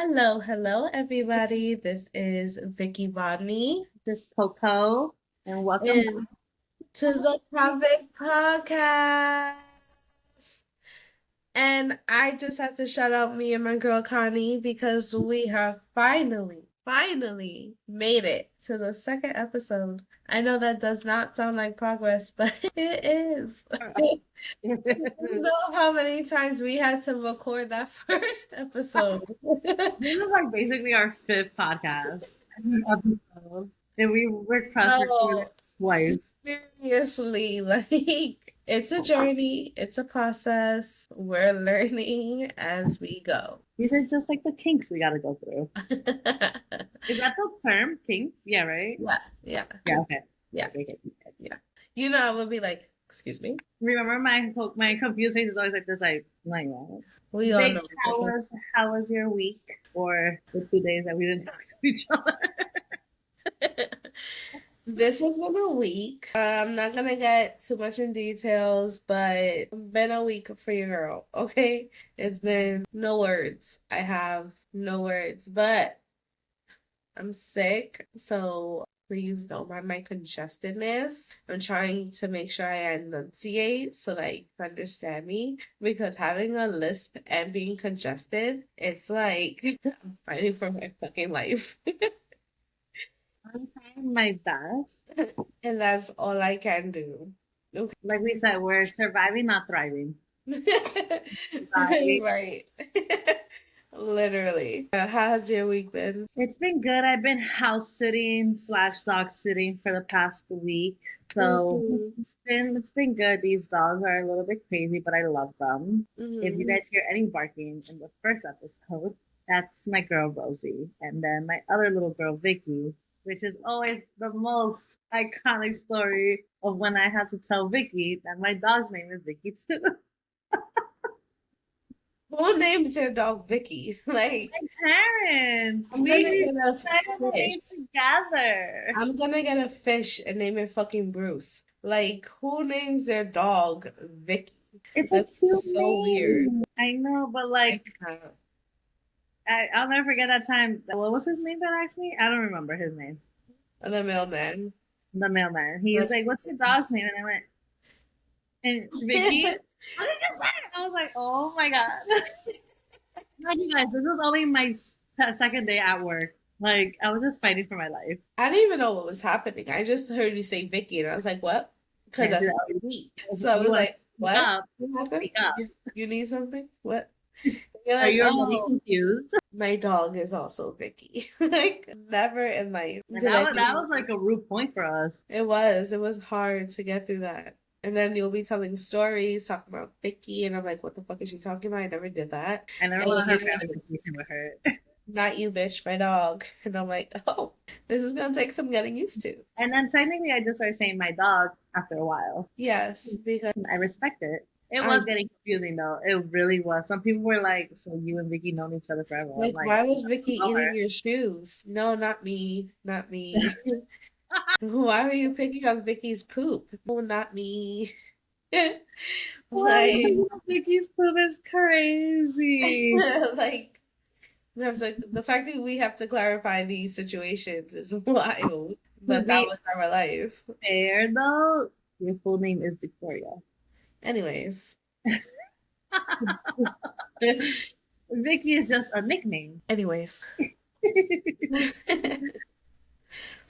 Hello, everybody. This is Vicky Bodney, This is Coco, and welcome and back. to the Topic Podcast. And I just have to shout out me and my girl Connie because we have finally made it to the second episode. I know that does not sound like progress, but it is. This You know how many times we had to record that first episode. is like basically our fifth podcast episode, and we were press recorded No, twice. seriously, like it's a journey, it's a process. We're learning as we go. These are just like the kinks we got to go through. Is that the term, kinks? Yeah, right. Yeah, yeah, Yeah. Okay. yeah, Okay, okay, okay. yeah. You know, I would be like, excuse me. Remember my confused face is always like this. Like what? We all Vic, know. how was your week or the 2 days that we didn't talk to each other? This has been a week. I'm not gonna get too much in details, but it's been a week for your girl, okay? It's been no words. I have no words, but I'm sick, so please don't mind my congestedness. I'm trying to make sure I enunciate so that you can understand me because having a lisp and being congested, it's like I'm fighting for my fucking life. I'm trying my best. And that's all I can do. Okay. Like we said, we're surviving, not thriving. Surviving. Right. Literally. How has your week been? It's been good. I've been house sitting slash dog sitting for the past week. So Mhm. it's been good. These dogs are a little bit crazy, but I love them. If you Mhm. guys hear any barking in the first episode, that's my girl Rosie. And then my other little girl Vicky, which is always the most iconic story of when I have to tell Vicky that my dog's name is Vicky too. Who names their dog Vicky? Like, My parents. I'm gonna We get a decided the fish. name together. I'm gonna get a fish and name it fucking Bruce. Like, who names their dog Vicky? It's a cute That's so weird. name. I know, but I like, can't. I'll never forget that time. What was his name that asked me? I don't remember his name. The mailman. The mailman. He was That's like, "What's your dog's name?" And I went, "And Vicky." What did you say? I was like, "Oh my god!" Mind you guys, this was only my second day at work. Like, I was just fighting for my life. I didn't even know what was happening. I just heard you say Vicky, and I was like, "What?" Because Yeah, that's dude, my week. So I was you want to like, speak "What? up? What happened? Speak up. You need something? What?" You're Are like, you already "Oh, confused? my dog is also Vicky." Like, never in life And did that I was think that was like a rude point for us. it was hard to get through that. And then you'll be telling stories, talking about Vicky, and I'm like, "What the fuck is she talking about? I never did that." I never And then wanted her you're family like, confusing with her. "Not you, bitch, my dog." And I'm like, "Oh, this is gonna take some getting used to." And then technically, I just started saying my dog after a while. Yes, because I respect it. It I was getting confusing though. It really was. Some people were like, "So you and Vicky known each other forever?" I'm like, like, why was "I Vicky don't know eating your shoes? No, not me, not me. Why were you picking up Vicky's poop? No, not me. Why Like, you Vicky's poop is crazy. like, I was like, the fact that we have to clarify these situations is wild. To But that be was our life. fair though, your full name is Victoria. Anyways. Vicky is just a nickname. Anyways.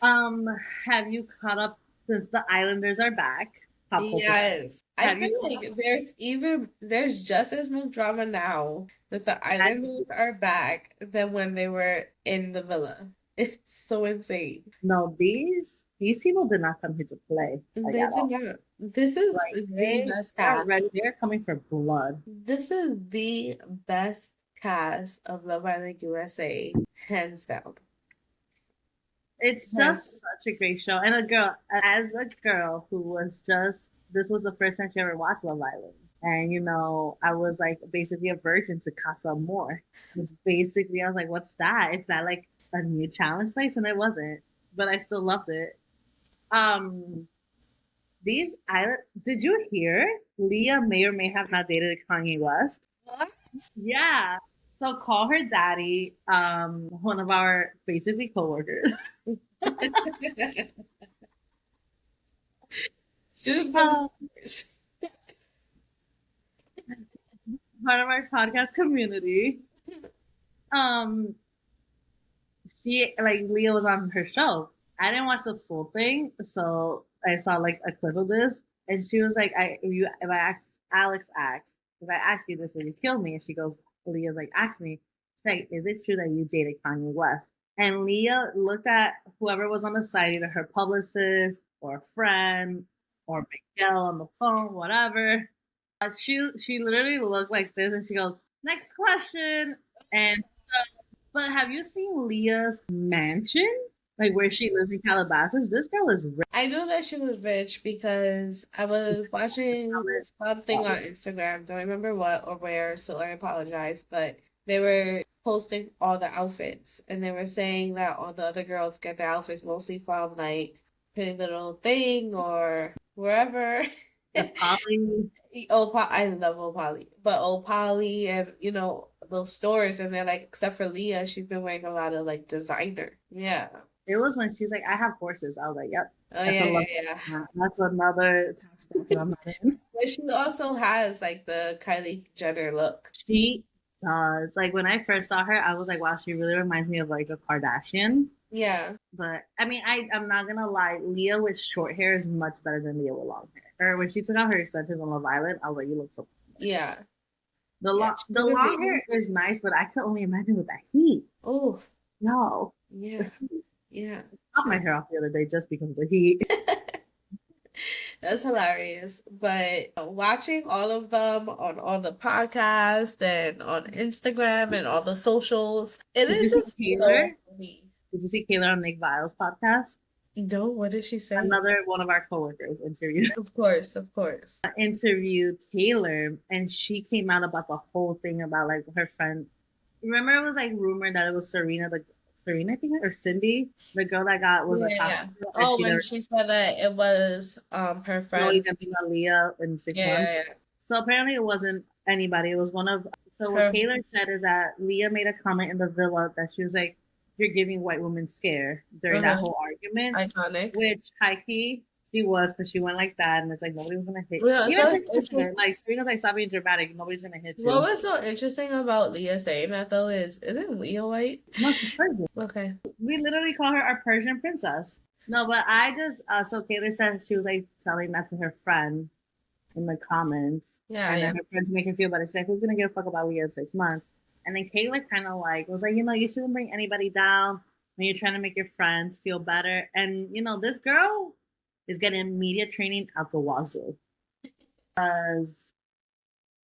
um, have you caught up since the Islanders are back? Pop culture. Yes. I Have feel you caught up? like there's just as much drama now that the As Islanders are back than when they were in the villa. It's so insane. no, these people did not come here to play like They at did all. not. This is Like the best they're cast. ready. They're coming for blood. This is the best cast of Love Island USA, hands down. It's Hands. just such a great show. And as a girl who was just, this was the first time she ever watched Love Island. And, I was like basically a virgin to Casa Amor. It's basically, I was like, what's that? It's not like a new challenge place. And it wasn't, but I still loved it. Um, did you hear Leah may or may have not dated Kanye West? What? Yeah. So call her daddy, one of our basically coworkers. Should have Uh, Part of our podcast community. Um, she like Leah was on her show. I didn't watch the full thing, so I saw like a clip of this, and she was like, if I ask Alex asked if I ask you this, will you kill me?" And she goes, Leah's like, "Ask me." She's like, "Is it true that you dated Kanye West?" And Leah looked at whoever was on the side, either her publicist or a friend or Miguel on the phone, whatever. She literally looked like this, and she goes, "Next question." And but have you seen Leah's mansion? Like where she lives in Calabasas? This girl is rich. I knew that she was rich because I was watching something on Instagram. Don't remember what or where, so I apologize. But they were posting all the outfits, and they were saying that all the other girls get their outfits mostly from like Pretty Little Thing or wherever. The Polly. I love Opali, but Opali and those stores, and they're like, except for Leah, she's been wearing a lot of like designer. Yeah. It was when she's like, "I have horses." I was like, "Yep, Oh that's yeah, a yeah, love. yeah. That's another tax bracket I'm not in." But she also has like the Kylie Jenner look. She does. Like when I first saw her, I was like, "Wow, she really reminds me of like a Kardashian." Yeah. But I mean, I'm not gonna lie. Leah with short hair is much better than Leah with long hair. Or when she took out her extensions on Love Island, I was like, "You look so." Yeah. The Yeah. long the She's a long baby. hair is nice, but I can only imagine with that heat. Oh, No, the yeah. heat. Yeah. Cut my hair off the other day just because of the heat. That's hilarious. But watching all of them on all the podcasts and on Instagram and all the socials, it Did you is see just so Taylor? funny. Did you see Taylor on Nick Vile's podcast? No, what did she say? Another one of our coworkers interviewed Of course, of course. interviewed Taylor, and she came out about the whole thing about like her friend. Remember, it was like rumored that it was Serena, I think, or Cindy, the girl that got was Yeah, a yeah. hospital, and Oh, she when never she said that it was her no friend. even being on Leah in six Yeah, yeah, months. yeah. So apparently, it wasn't anybody. It was one of. So what Her Taylor said is that Leah made a comment in the villa that she was like, "You're giving white women scare" during that uh whole argument, iconic. which high key she was because she went like that, and it's like nobody was gonna hit. Yeah, Even so it's Serena said, interesting. like Serena's like, "Stop being dramatic. Nobody's gonna hit What you." was so interesting about Leah saying that though is, isn't Leah white? No, she's Persian. Okay. We literally call her our Persian princess. No, but I just so Taylor said she was like telling that to her friend in the comments, Yeah, and yeah. then her friends make her feel better. She's like, "Who's gonna give a fuck about Leah in 6 months?" And then Kayla kind of like was like, you shouldn't bring anybody down when you're trying to make your friends feel better. And this girl is getting media training out the wazoo because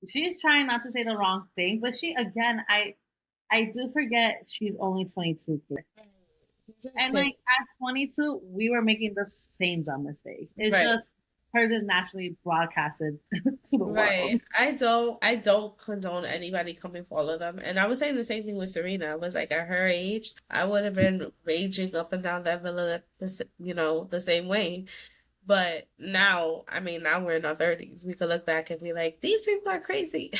she's trying not to say the wrong thing, but she again, I do forget she's only 22. And Okay. like at 22, we were making the same dumb mistakes. It's Right. just hers is naturally broadcasted to the world. Right. I don't condone anybody coming for all of them. And I was saying the same thing with Serena. I was like at her age, I would have been raging up and down that villa the same way. But now, I mean, now we're in our 30s. We could look back and be like, these people are crazy.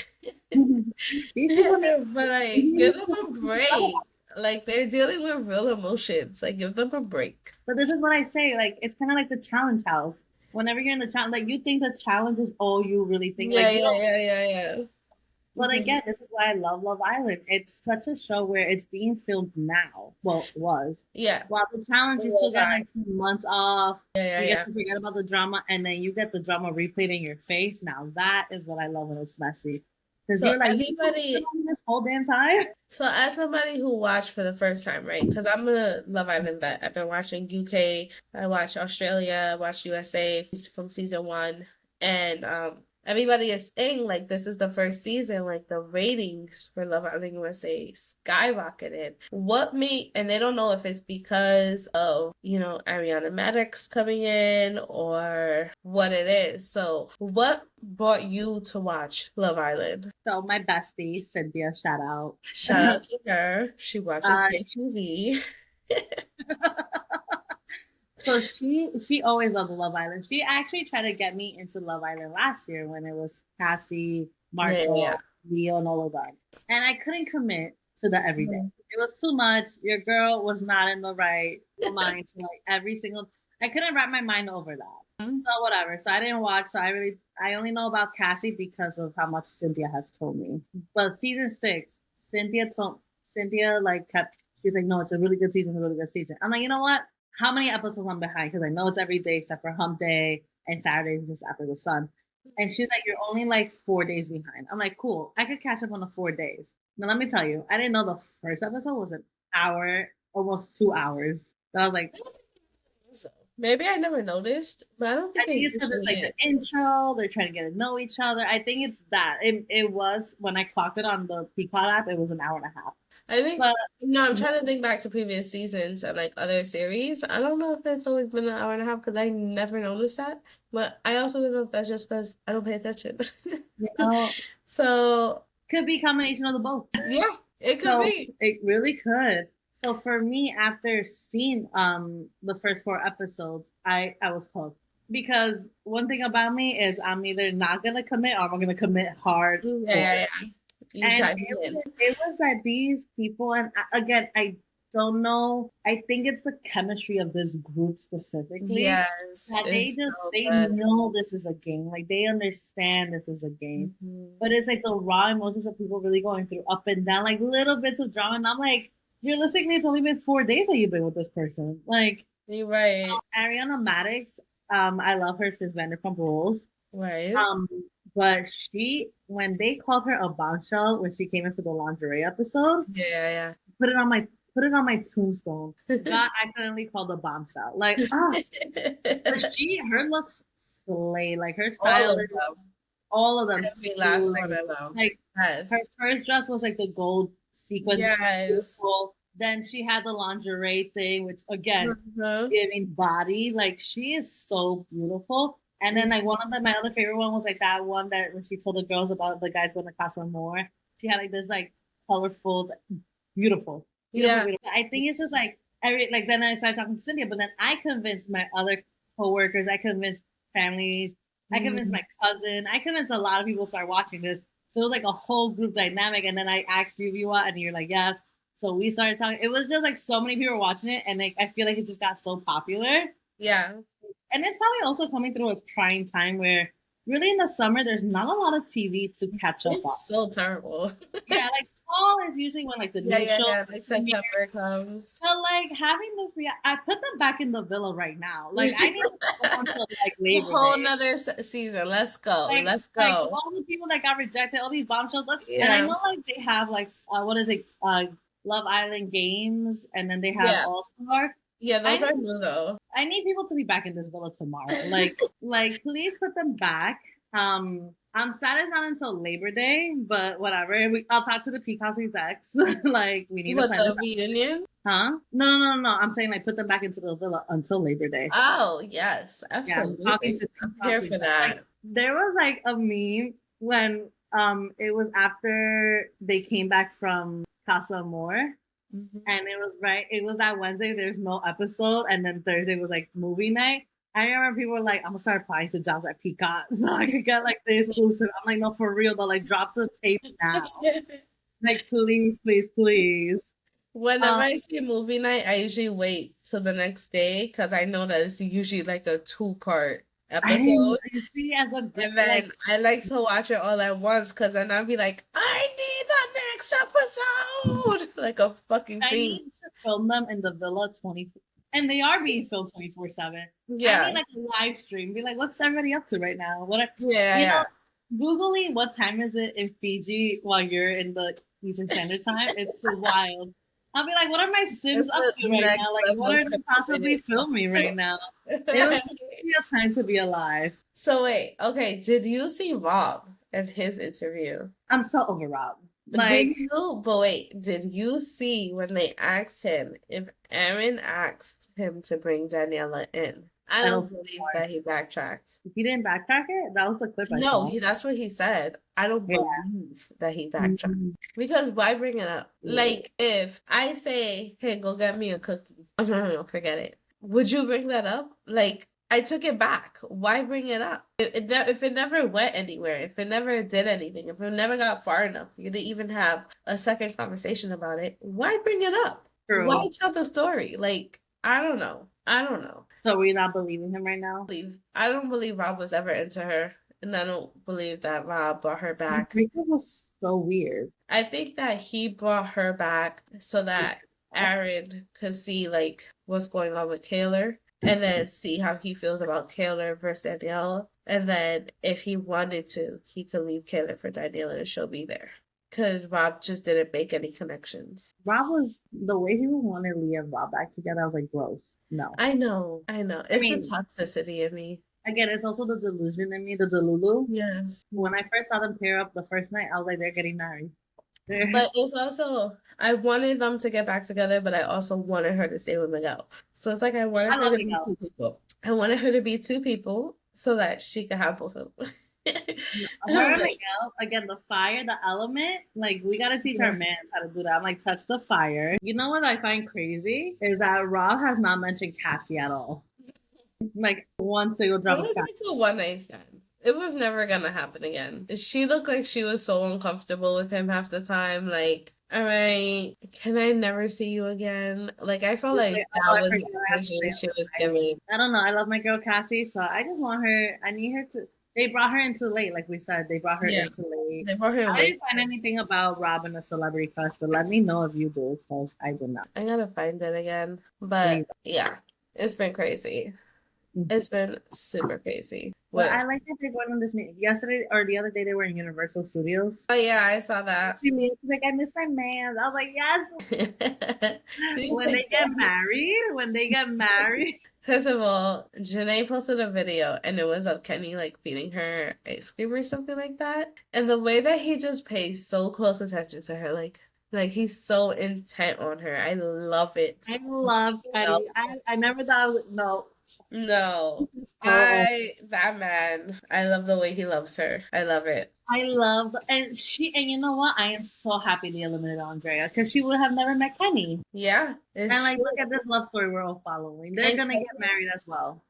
These people need, But like, give need them to a break. Like they're dealing with real emotions. Like give them a break. but this is what I say. Like it's kind of like the challenge house. Whenever you're in the challenge, like you think the challenge is all you really think. Yeah, Like you yeah, don't. yeah, yeah, yeah. But Mhm. again, this is why I love Love Island. It's such a show where it's being filmed now. Well, it was. Yeah. While the challenge, It you still was get hard. like 2 months off. Yeah, yeah, You get yeah. to forget about the drama, and then you get the drama replayed in your face. Now that is what I love when it's messy, because So you're like, you everybody, this whole damn time. so as somebody who watched for the first time, right? Because I'm a Love Island vet. I've been watching UK, I watch Australia, I watch USA from season one, and everybody is saying like this is the first season, like the ratings for Love Island USA skyrocketed. What made, and they don't know if it's because of Ariana Madix coming in or what it is. So what brought you to watch Love Island? So my bestie Cynthia, shout out. Shout out to her. She watches uh, Good TV. so she always loved Love Island. She actually tried to get me into Love Island last year when it was Cassie, Yeah, yeah, Marco, yeah. Leo, and all of them. And I couldn't commit to the everyday. It was too much. Your girl was not in the right mind to like every single. I couldn't wrap my mind over that. Mhm. So whatever. So I didn't watch. So I only know about Cassie because of how much Cynthia has told me. But season 6, Cynthia like kept. She's like, no, it's a really good season. A really good season. I'm like, you know what? How many episodes I'm behind? Because I know it's every day except for Hump Day and Saturdays just after the sun. And she's like, you're only like 4 days behind. I'm like, cool. I could catch up on the 4 days. Now let me tell you, I didn't know the first episode was an hour, almost 2 hours. So I was like, Maybe I never noticed, but I don't I think think it it's because it's usually like the is. intro. They're trying to get to know each other. I think it's that. It was when I clocked it on the Peacock app. It was an hour and a half. I think But no, I'm trying to think back to previous seasons and like other series. I don't know if it's always been an hour and a half because I never noticed that. But I also don't know if that's just because I don't pay attention. you know, So could be a combination of the both. yeah, it could So be. it really could. So for me, after seeing the first 4 episodes, I was hooked. Because one thing about me is I'm either not gonna commit or I'm gonna commit Yeah, hardcore. yeah, yeah. You And dive in. it was that these people, and again, I don't know. I think it's the chemistry of this group specifically Yes, that it's so they good. know this is a game. Like they understand this is a game. Mhm. But it's like the raw emotions of people really going through up and down, like little bits of drama. And I'm like, realistically, it's only been 4 days that you've been with this person. Like You're right. Ariana Madix, I love her since Vanderpump Rules. Right. Um, but she, when they called her a bombshell when she came in for the lingerie episode, Yeah, put it on my put it on my tombstone. yeah. God accidentally called a bombshell. Like, but her looks slay. Like her All style of is them. all of them Every last one slay. of them. Like her Yes. first dress was like the gold sequence, Yes. beautiful. Then she had the lingerie thing, which again, Mhm. giving body. Like she is so beautiful. And then like one of my other favorite one was like that one that when she told the girls about the guys going to Casa More, she had like this like colorful, beautiful, beautiful, Yeah. beautiful. I think it's just like every like then I started talking to Cynthia, but then I convinced my other coworkers, I convinced families, I convinced Mm. my cousin, I convinced a lot of people to start watching this. So it was like a whole group dynamic, and then I asked you if you want, and you're like yes. So we started talking. It was just like so many people were watching it, and like I feel like it just got so popular. Yeah. And it's probably also coming through a trying time where really in the summer there's not a lot of TV to catch up on. It's so terrible. Yeah, like fall is usually when like the Yeah, new yeah, shows yeah. Like premiere. September comes. But like having this, I put them back in the villa right now. Like I need to go until like A Labor whole Day. nother season. Let's go. Let's Like go. all the people that got rejected, all these bombshells. And I Yeah. know like they have like what is it, Love Island Games, and then they have Yeah. All Star. Yeah, I those are need new though. I need people to be back in this villa tomorrow. Like please put them back. I'm sad it's not until Labor Day, but whatever. I'll talk to the Peacock execs. Like we need to What, plan this the out. reunion? Huh? No. I'm saying like put them back into the villa until Labor Day. Oh, yes, Yeah, I'm talking absolutely. to I'm Peacock here for execs. Like that. there was like a meme when it was after they came back from Casa Amor. Mhm. And it was that Wednesday, there's no episode, and then Thursday was like movie night. I remember people were like, I'm gonna start applying to jobs at Peacock so I could get like the exclusive. I'm like, no, for real though, like drop the tape now. Like, please, please, please. Whenever Um, I see movie night, I usually wait till the next day because I know that it's usually like a two-part I episode. you see, as a And like then I like to watch it all at once because then I'll be like, I need the next episode. Like a fucking I thing. need to film them in the villa 20, and they are being filmed 24/7. I need Yeah. like a live stream. Be like, what's everybody up to right now? What are, Yeah, you know, yeah. Googling what time is it in Fiji while you're in the Eastern Standard Time? It's so wild. I'll be like, what are my Sims It's up the to right next now? Like, level what of are they possibly filming right now? It was truly a time to be alive. So wait, okay, did you see Rob at his interview? I'm so over Rob. Did Like, you, but wait, did you see when they asked him if Aaron asked him to bring Daniela in? I that don't was so believe hard. that he backtracked. He didn't backtrack it. That was the clip I No, saw. that's what he said. I don't Yeah. believe that he backtracked. Mhm. Because why bring it up? Like, if I say, hey, go get me a cookie. Oh, no, forget it. Would you bring that up? Like, I took it back. Why bring it up? If it never went anywhere, if it never did anything, if it never got far enough for you to even have a second conversation about it, why bring it up? Why True. tell the story? Like, I don't know. I don't know. So we're not believing him right now. I don't believe Rob was ever into her, and I don't believe that Rob brought her The back. breakup was so weird. I think that he brought her back so that Aaron could see like what's going on with Kaylor and then see how he feels about Kaylor versus Danielle. And then if he wanted to, he could leave Kaylor for Danielle and she'll be there. Because Rob just didn't make any connections. Rob was the way he wanted Leah and Rob back together. I was like, gross. No. I know, I know. I It's the mean, toxicity in me. again, it's also the delusion in me, the delulu. Yes. When I first saw them pair up the first night, I was like, they're getting married. But it's also, I wanted them to get back together, but I also wanted her to stay with Miguel. So it's like I wanted I her love to be Miguel. two people. I wanted her to be two people so that she could have both of them. Her and Like, Miguel, again, the fire, the element, like we gotta teach our yeah. mans how to do that. I'm like, touch the fire. You know what I find crazy is that Rob has not mentioned Cassie at all. Like one single It drop of was Cassie. like a one night stand. It was never gonna happen again. She looked like she was so uncomfortable with him half the time. Like, all right, can I never see you again? Like, I felt like Like, oh, that I was forgot the I have to stay energy up she this was night. giving. I don't know. I love my girl Cassie, so I just want her. I need her to. They brought her in too late, like we said. They brought her Yeah, in too late. they brought her in I late. didn't find anything about Robin a celebrity crush, but let me know if you do, because I did not. I gotta find it again. Please. But yeah, it's been crazy. It's been super crazy. But I With like that they're going on this meeting. Yesterday or the other day, they were in Universal Studios. oh yeah, I saw that. She means like I miss my man. I was like, yes. These When they like get married, when they get married. first of all, Janae posted a video and it was of Kenny like feeding her ice cream or something like that. And the way that he just pays so close attention to her, like he's so intent on her. I love it. I love No, Kenny. I never thought I was no. no. So That man, I love the way he loves her. I love it. I love and you know what? I am so happy they eliminated Andrea because she would have never met Kenny. Yeah, And it's like, look true. at this love story we're all following. They're And gonna get married as well.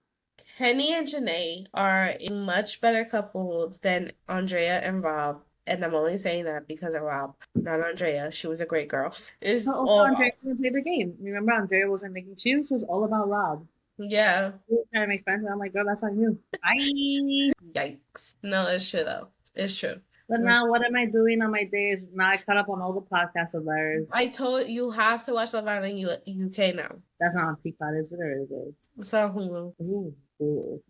Kenny and Janae are a much better couple than Andrea and Rob. And I'm only saying that because of Rob, not Andrea. She was a great girl. It's But also, all Andrea Rob. didn't play the game. Remember, Andrea wasn't making. She was just all about Rob. Yeah. She was trying to make friends, and I'm like, girl, that's on you. Bye. Yikes. No, it's true though. It's true. But now, what am I doing on my days? Now I caught up on all the podcasts of theirs. I told you have to watch Love Island UK now. That's not on Peacock, is it? Or is it? It's on Hulu. Ooh.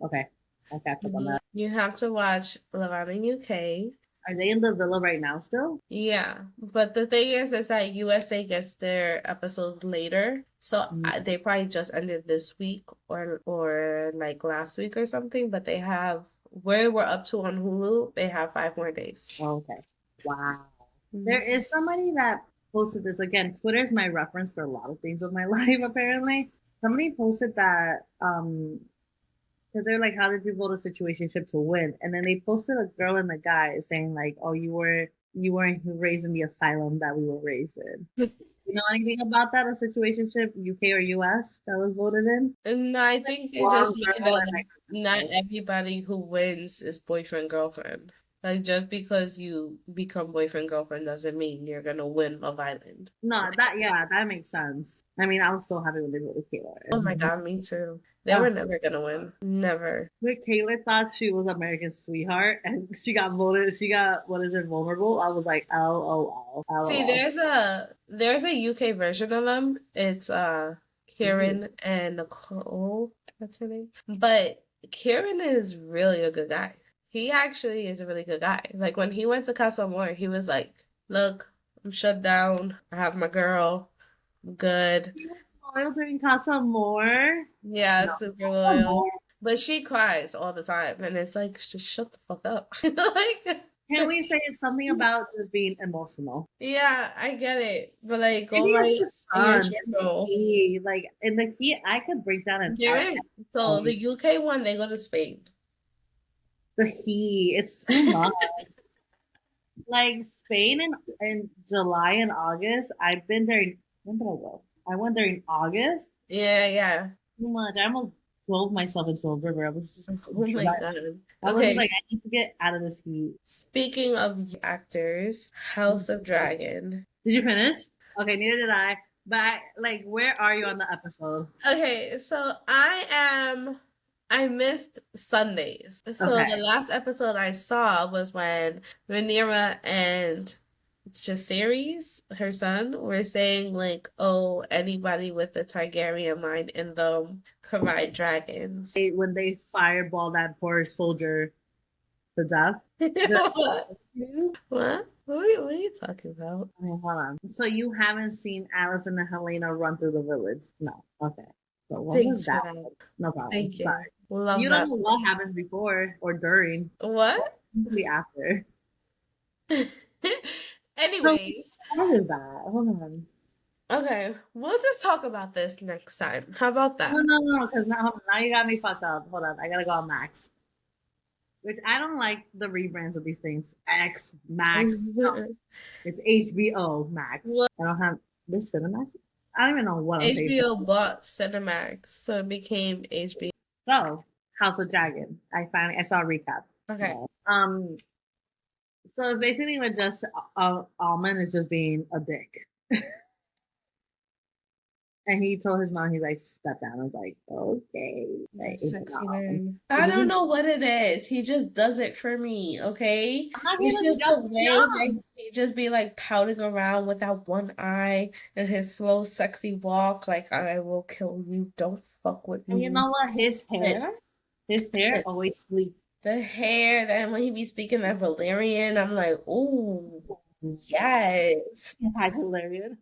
Okay, I'll catch up on that. You have to watch Love Island UK. Are they in the villa right now still? Yeah, but the thing is that USA gets their episodes later, so Mm. they probably just ended this week or like last week or something. But they have where we're up to on Hulu. They have 5 more days. Oh, okay. Wow. There is somebody that posted this again. Twitter's my reference for a lot of things of my life, apparently. Somebody posted that because they're like, how did you vote a situationship to win? And then they posted a girl and a guy saying like, oh, you weren't raised in the asylum that we were raised in. You know anything about that? A situationship, UK or US, that was voted in? And I think they One just mean girl that and like, a not guy. everybody who wins is boyfriend girlfriend. Like just because you become boyfriend girlfriend doesn't mean you're gonna win Love Island. No, that makes sense. I mean, I was so happy when they voted Taylor. Oh my God, me too. They Uh, were never gonna win. Never. Like Taylor thought she was America's sweetheart, and she got voted. She got what is it, vulnerable? I was like, LOL, See, LOL. there's a UK version of them. It's Ooh. Kieran and Nicole. That's her name. But Kieran is really a good guy. He actually is a really good guy. Like when he went to Casa Amor, he was like, "Look, I'm shut down. I have my girl. I'm good." He was loyal during Casa More. Yeah, No, super Casa loyal. More. But she cries all the time, and it's like, just shut the fuck up. Like, Can we say it's something about just being emotional? yeah, I get it. But like, go Maybe it's right the in your sun, it's the journal. heat. Like in the heat, I could break down and There is. So um, the UK one, they go to Spain. the heat. It's too much. Like Spain in July and August. I've been there. When did I go? I went there in August. Yeah, yeah. Too much. I almost throw myself into a river. I was just Oh my dread. God. I was just Okay, like, I need to get out of this heat. speaking of actors, House of Dragon. Did you finish? Okay, neither did I. But like, where are you on the episode? Okay, so I missed Sundays. So the Okay. last episode I saw was when Rhaenyra and Jacaerys, her son, were saying like, "Oh, anybody with the Targaryen line in them could ride dragons." When they fireball that poor soldier to death. The, What? What are you talking about? okay, hold on. So you haven't seen Alice and Helena run through the village? No. Okay. So what was Thanks for that? that. No problem. Thank Sorry. you. Love You don't that. know what happens before or during. What? Usually after. So Anyways, what is that? Hold on. okay, we'll just talk about this next time. How about No, that? no, no, because now you got me fucked up. Hold on. I gotta go on Max. Which I don't like the rebrands of these things. X, Max. No, it's HBO Max. What? I don't have this Cinemax. I don't even know what I'm paying for. HBO bought Cinemax, so it became HBO. So, House of Dragon. I saw a recap. Okay. Yeah. So it's basically when just Almond is just being a dick. And he told his mom, he's like, step down. I was like, okay. Yeah, Like, it's sexy not Almond. man. He I don't doesn't, know what it is. He just does it for me, okay? I'm not here It's to just the jump the way like jump. he just be like pouting around with that one eye and his slow, sexy walk. Like I will kill you. Don't fuck with And you me. know what? But, His hair but always sleep. the hair, then when he be speaking that Valerian, I'm like, ooh, yes. He's hilarious.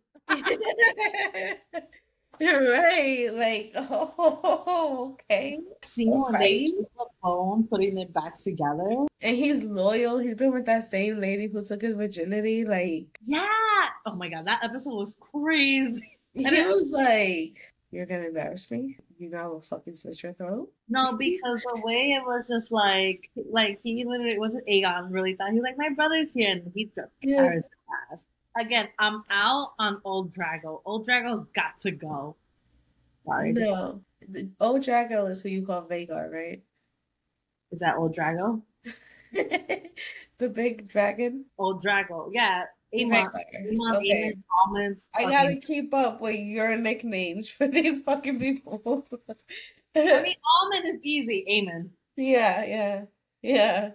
You're right. Like, oh, okay. Scene All when they right. keep the phone, putting it back together. And he's loyal. He's been with that same lady who took his virginity. Like, Yeah. Oh my god, that episode was crazy. And he was like, "You're gonna embarrass me. You know I will fucking slit your throat." no, because the way it was just like he literally wasn't Aegon really thought he was like my brother's here and he just Yeah. carries his ass. Again, I'm out on Old Drago. Old Drago's got to go. Sorry, this No. The old Drago is who you call Vagar, right? is that Old Drago? The big dragon. Old Drago, yeah. Amon, Vagar. Amon, Okay. Amon, Almonds, I gotta fucking. keep up with your nicknames for these fucking people. I mean, Almond is easy. Amon. Yeah, yeah, yeah.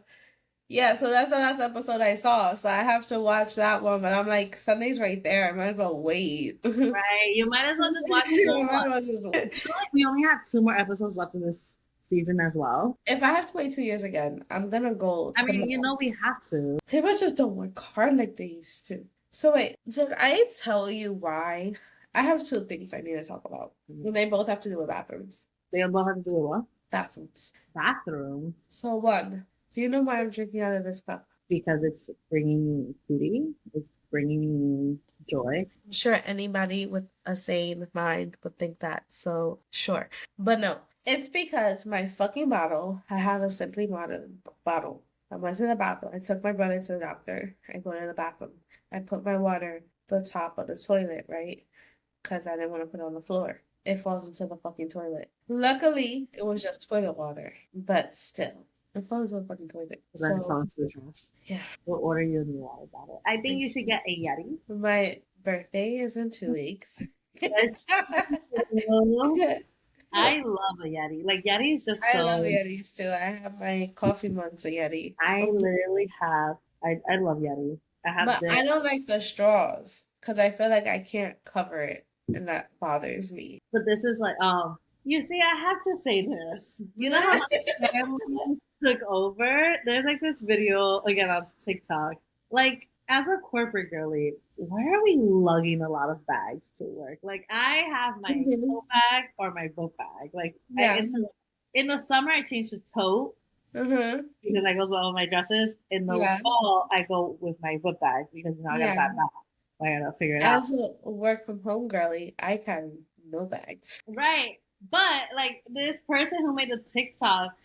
Yeah, so that's the last episode I saw. So I have to watch that one, but I'm like, Sunday's right there. I might as well wait. I Right. You might as well just watch the whole might one. as well just I feel like we only have two more episodes left in this season as well. if I have to wait 2 years again, I'm gonna go I mean, you tomorrow. know, we have to. People just don't work hard like they used to. So wait, did I tell you why? I have two things I need to talk about. And they both have to do with bathrooms. They both have to do with what? Bathrooms. Bathrooms. So one, do you know why I'm drinking out of this cup? Because it's bringing me beauty. It's bringing me joy. I'm sure anybody with a sane mind would think that. So sure. But no, it's because my fucking bottle, I have a Simply Modern bottle. I went to the bathroom. I took my brother to the doctor. I go to the bathroom. I put my water the top of the toilet, right? Because I didn't want to put it on the floor. It falls into the fucking toilet. Luckily, it was just toilet water, but still, it falls into the fucking toilet. Then it So, fell into the trash. yeah. We'll order you a new water bottle. I think you should get a Yeti. My birthday is in 2 weeks. That's true. I love a Yeti. Like Yeti is just I love so. Yetis too. I have my coffee mugs a Yeti. I literally have. I love Yeti. I have But this. I don't like the straws because I feel like I can't cover it and that bothers me. But this is like, you see, I have to say this. You know how my family took over? There's like this video again on TikTok. Like, as a corporate girly, why are we lugging a lot of bags to work? Like, I have my Mhm. tote bag or my book bag. Like, Yeah. in the summer, I change to tote Mm-hmm. because that goes well with my dresses. In the Yeah. fall, I go with my book bag because you know I got a Yeah. bad back, so I gotta figure it out. As a work from home girly, I carry no bags. Right. But like this person who made the TikTok,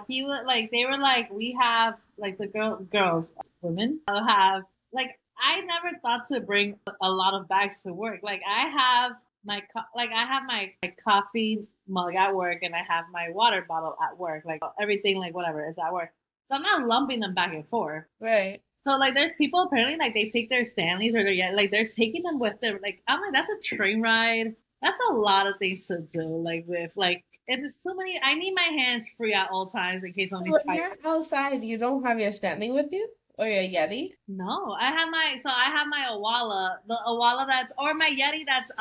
he was like they were like we have like the girls, women have like I never thought to bring a lot of bags to work. Like I have like I have my coffee mug at work and I have my water bottle at work. Like everything, like whatever is at work. So I'm not lumping them back and forth. Right. So like there's people apparently like they take their Stanleys or like they're taking them with them. Like I'm like that's a train ride. That's a lot of things to do. Like with like it's too many. I need my hands free at all times in case When somebody's fighting. you're outside, you don't have your standing with you or your Yeti? No, I have my Awala, the Awala that's or my Yeti that's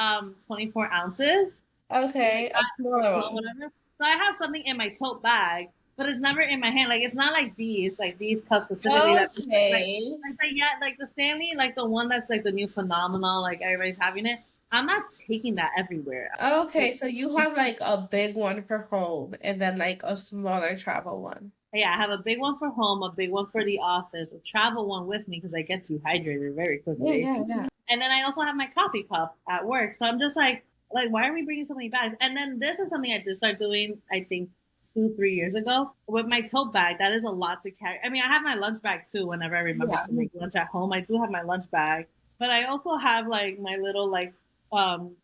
24 ounces. Like Okay, a smaller one. whatever. So I have something in my tote bag, but it's never in my hand. Like it's not like these cups specifically. That Okay. like the yeah, like the Stanley, like the one that's like the new phenomenal. Like everybody's having it. I'm not taking that everywhere. Okay, so you have like a big one for home and then like a smaller travel one. Yeah, I have a big one for home, a big one for the office, a travel one with me because I get dehydrated very Yeah, quickly. yeah, yeah. And then I also have my coffee cup at work. So I'm just like, why are we bringing so many bags? And then this is something I did start doing, I think 2, 3 years ago with my tote bag. That is a lot to carry. I mean, I have my lunch bag too whenever I remember Yeah. to make lunch at home. I do have my lunch bag, but I also have like my little like um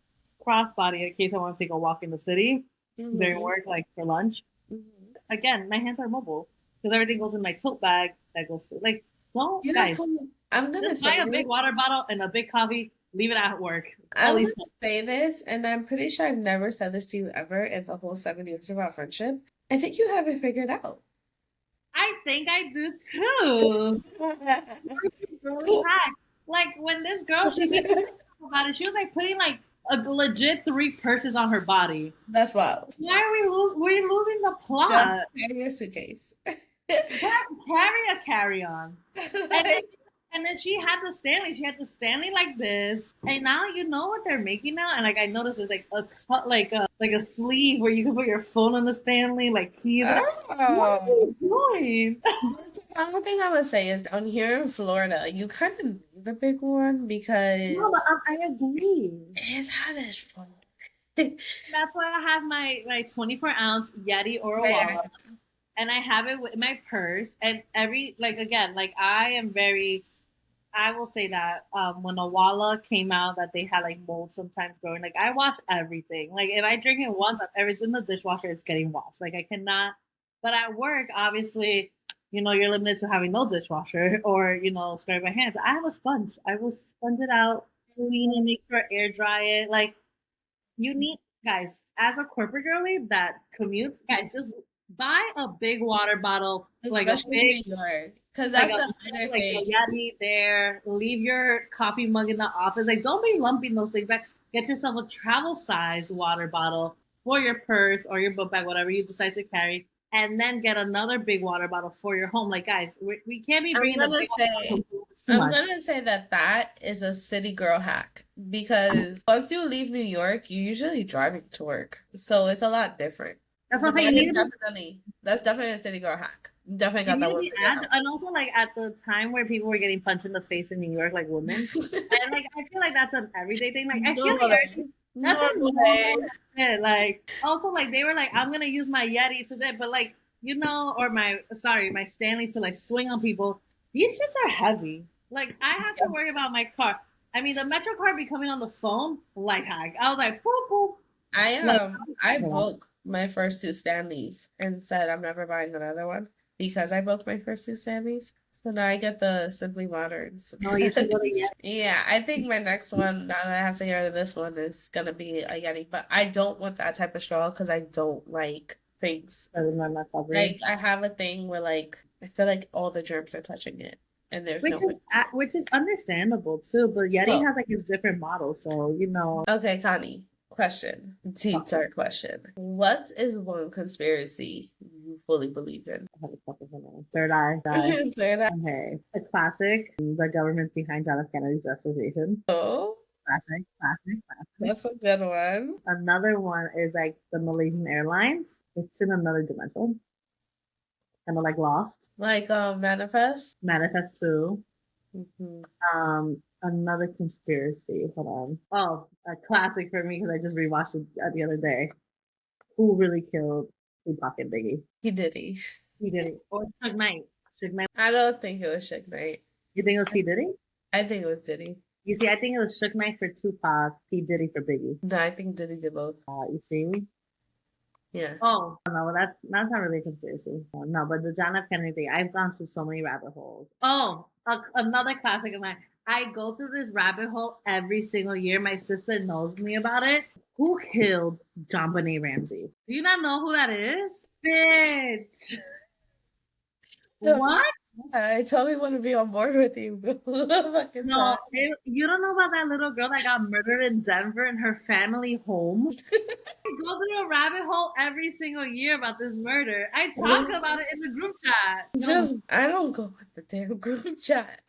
crossbody in case I want to take a walk in the city during Mm-hmm. work, like for lunch. Hmm. Again, my hands are mobile because everything goes in my tote bag that goes to like don't You know, guys I'm gonna just buy say a this. big water bottle and a big coffee, leave it at work. All I'm these gonna say this, and I'm pretty sure I've never said this to you ever in the whole 7 years of our friendship. I think you have it figured out. I think I do too. Really hack. Like when this girl, she gave me about it. She was like putting like a legit 3 purses on her body. That's wild. Why are we losing the Just plot? carry a suitcase. Carry a carry on. And then Like, and then she had the Stanley. She had the Stanley like this. And now you know what they're making now. And like I noticed there's like a like a sleeve where you can put your phone on the Stanley, like keys. What are oh. you doing? The only thing I would say is down here in Florida, you kind of need the big one No, but because I agree. it's hot as fuck. That's why I have my 24-ounce Yeti or a Yeah. wallet, and I have it with my purse. And every like again, like I am very. I will say that when Awala came out, that they had like mold sometimes growing. Like I wash everything. Like if I drink it once, if it's in the dishwasher, it's getting washed. Like I cannot. But at work, obviously, you're limited to having no dishwasher or scrubbing my hands. I have a sponge. I will sponge it out, clean it, make sure air dry it. Like you need guys as a corporate girly that commutes, guys, just buy a big water bottle, like a Especially in big New York, because like that's a the other like a thing. Yeti there. Leave your coffee mug in the office. Like don't be lumping those things back. Get yourself a travel size water bottle for your purse or your book bag, whatever you decide to carry, and then get another big water bottle for your home. Like guys, we can't be I'm bringing the gonna big water say, bottle too I'm much. gonna say that that is a city girl hack because once you leave New York, you're usually driving to work, so it's a lot different. That's what But I'm saying. that is definitely a city girl hack. Definitely You got need that to one be figured agile, and also like at the time where people were getting punched in the face in New York, like women, out. and like I feel like that's an everyday thing. Like I feel like Normally, that's a normally. normal shit. Like also like they were like I'm gonna use my Yeti to that, but like or my Stanley to like swing on people. These shits are heavy. Like I have to worry about my car. I mean the Metro card be coming on the phone like hack. I was like boop boop. Like I broke my first two Stanleys and said I'm never buying another one because I broke my first two Stanleys. So now I get the Simply Moderns. no, you should go to Yeti. Yeah, I think my next one, now that I have to get rid of this one, is gonna be a Yeti. But I don't want that type of straw because I don't like things. I'm not covering. Like I have a thing where like I feel like all the germs are touching it, and there's no way. Which is understandable too, but Yeti So has like its different models, so okay, Connie, question. Deep dark question. What is one conspiracy you fully believe in? I have a couple of them. Third eye, die. Say that. Okay, a classic. The government behind John F. Kennedy's assassination. Oh, Classic, classic, classic. that's a good one. Another one is like the Malaysian Airlines. It's in another dimension, kind of like Lost. Like Manifest. Manifest 2. Hmm. Another conspiracy. Hold on. Oh, a classic for me because I just rewatched it the other day. Who really killed Tupac and Biggie? He did he. He did it. Or Suge Knight. Suge Knight. I don't think it was Suge Knight. You think it was P Diddy? I think it was Diddy. You see, I think it was Suge Knight for Tupac, P. Diddy for Biggie. No, I think Diddy did both. You see? Yeah. Oh, no, well, that's not really a conspiracy. No, but the John F. Kennedy thing, I've gone to so many rabbit holes. Oh, another classic of mine. I go through this rabbit hole every single year. My sister knows me about it. Who killed John Benet Ramsey? Do you not know who that is? Bitch. Yeah. What? I totally want to be on board with you. Fucking No, sad. you don't know about that little girl that got murdered in Denver in her family home? I go through a rabbit hole every single year about this murder. I talk about it in the group chat. No, Just I don't go with the damn group chat.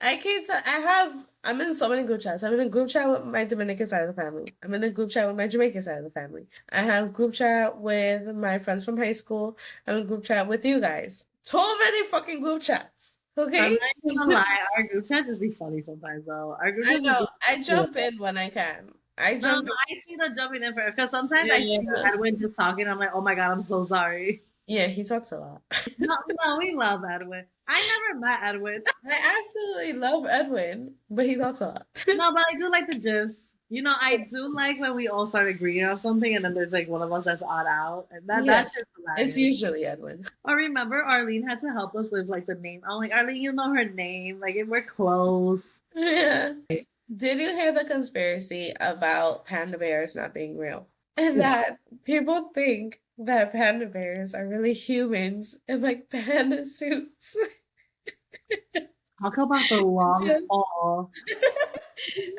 I can't tell. I'm in so many group chats. I'm in a group chat with my Dominican side of the family. I'm in a group chat with my Jamaican side of the family. I have group chat with my friends from high school. I'm in a group chat with you guys. Too many fucking group chats. I'm Okay? not even gonna lie. Our group chat just be funny sometimes, though. Our group I chat just know. be I funny. jump in when I can. I No, no, jump in. I see the jumping in for because sometimes I see Yeah. Edwin just talking. I'm like, oh my god, I'm so sorry. Yeah, he talks a lot. No, no, we love Edwin. I never met Edwin. I absolutely love Edwin, but he talks a lot. No, but I do like the gifs. You know, I do like when we all start agreeing on something, and then there's like one of us that's odd out, and Yeah, that's just it's hilarious. usually Edwin. Or remember, Arlene had to help us with like the name. I'm like, Arlene, you know her name. Like, if we're close. Yeah. Did you hear the conspiracy about panda bears not being real? And Yeah. that people think that panda bears are really humans in like panda suits. Talk about the long Just haul.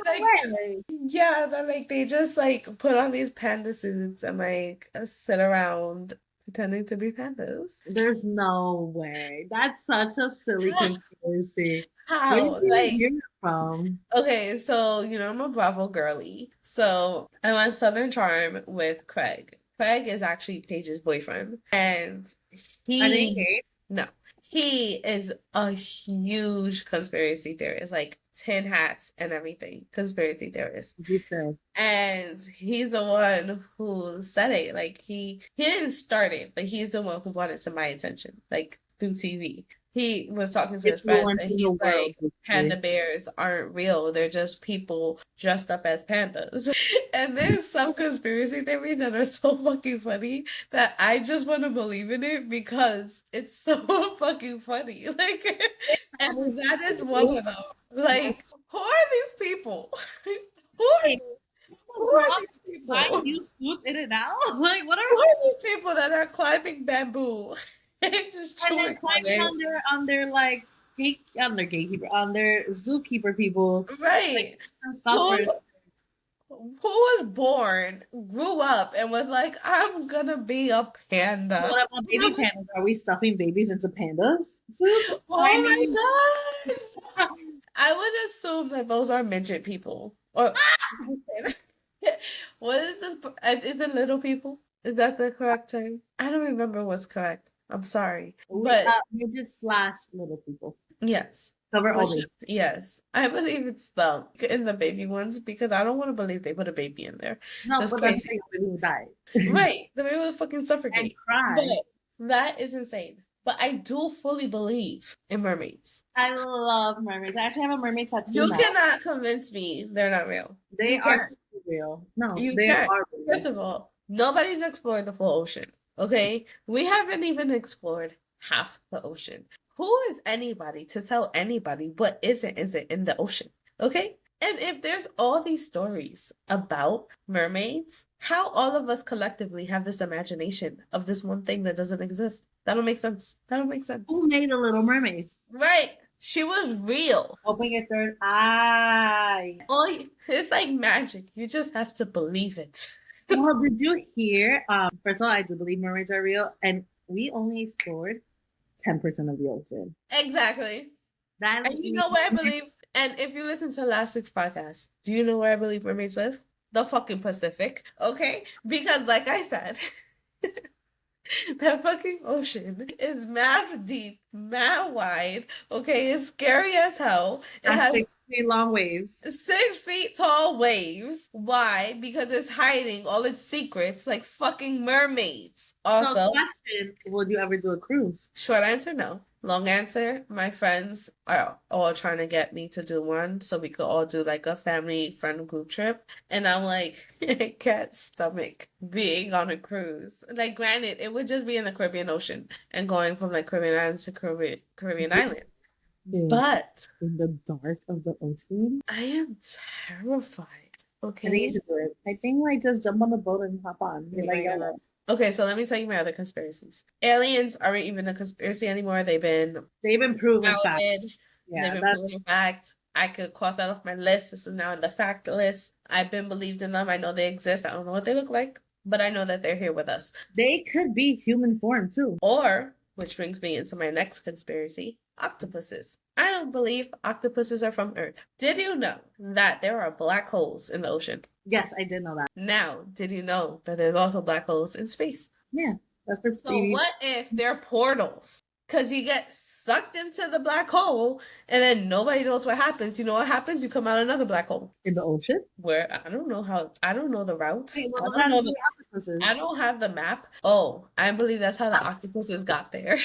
No like way. yeah, that like they just like put on these panda suits and like sit around pretending to be pandas. There's no way. That's such a silly conspiracy. Where did How? you even Like hear it from? okay, so you know I'm a Bravo girly. So I went Southern Charm with Craig. Craig is actually Paige's boyfriend, and Are they he gay? no, he is a huge conspiracy theorist, like tin hats and everything. Conspiracy theorist, You said. and he's the one who said it. Like he didn't start it, but he's the one who brought it to my attention, like through TV. He was talking to his friends and Influencing the he's world, like, panda basically. bears aren't real. They're just people dressed up as pandas. And there's some conspiracy theories that are so fucking funny that I just want to believe in it because it's so fucking funny. Like, and that is one of them. Yes. Like, who are these people? Who are Hey, who people are brought these buying people? new suits in and out. Like, what Who are are these people that are climbing bamboo and just and they're chewing on climbing it? on their like on their gatekeeper on their zookeeper people like Right. and stuff for Who who was born, grew up, and was like, I'm gonna be a panda. what about baby pandas? Are we stuffing babies into pandas suits? I Oh mean, my god. I would assume that those are midget people. Or what is this? Is it little people? Is that the correct term? I don't remember what's correct. I'm sorry. we But midget slash little people yes. cover all Which, bases. yes, I believe it's the in the baby ones because I don't want to believe they put a baby in there. No, That's but that's crazy. like baby who died Right. The baby would fucking and suffocate. But cry. that is insane. But I do fully believe in mermaids. I love mermaids. I actually have a mermaid tattoo You now. cannot convince me they're not real. They You are can't. too real. No, You they can't. are First real. of all, nobody's explored the full ocean. Okay? We haven't even explored half the ocean. Who is anybody to tell anybody what isn't in the ocean? Okay? And if there's all these stories about mermaids, how all of us collectively have this imagination of this one thing that doesn't exist? That don't make sense. That don't make sense. Who made the Little Mermaid? Right. She was real. Open your third eye. It's like magic. You just have to believe it. Well, did you hear? First of all, I do believe mermaids are real, and we only explored 10% of the ocean. Exactly. That And you means know where I believe, and if you listen to last week's podcast, do you know where I believe mermaids live? The fucking Pacific, okay? Because like I said, that fucking ocean is mad deep, mad wide, okay? It's scary as hell. It that's has 6 feet long waves. 6 feet tall waves. Why? Because it's hiding all its secrets like fucking mermaids. So, Also, question: would you ever do a cruise? short answer, no. Long answer, my friends are all trying to get me to do one so we could all do like a family friend group trip. And I'm like, I can't stomach being on a cruise. Like, granted, it would just be in the Caribbean Ocean and going from like Caribbean island to Caribbean island. In, But in the dark of the ocean. I am terrified. I think you Okay. should do it. I think like just jump on the boat and hop on. Oh You're like, my God. YOLO. Okay, so let me tell you my other conspiracies. Aliens aren't even a conspiracy anymore. They've been They've been proven fact. outed. They've Yeah, been that's proven a fact. I could cross that off my list. This is now in the fact list. I've been believed in them. I know they exist. I don't know what they look like, but I know that they're here with us. they could be human form too. Or, which brings me into my next conspiracy, octopuses. I don't believe octopuses are from Earth. Did you know that there are black holes in the ocean? Yes, I did know that. Now, did you know that there's also black holes in space? Yeah, that's for So babies what if they're portals? Because you get sucked into the black hole and then nobody knows what happens. You know what happens? You come out another black hole. in the ocean. Where I don't know how, I don't know the routes. Wait, I well, don't that's know the octopuses. I don't have the map. Oh, I believe that's how the octopuses got there.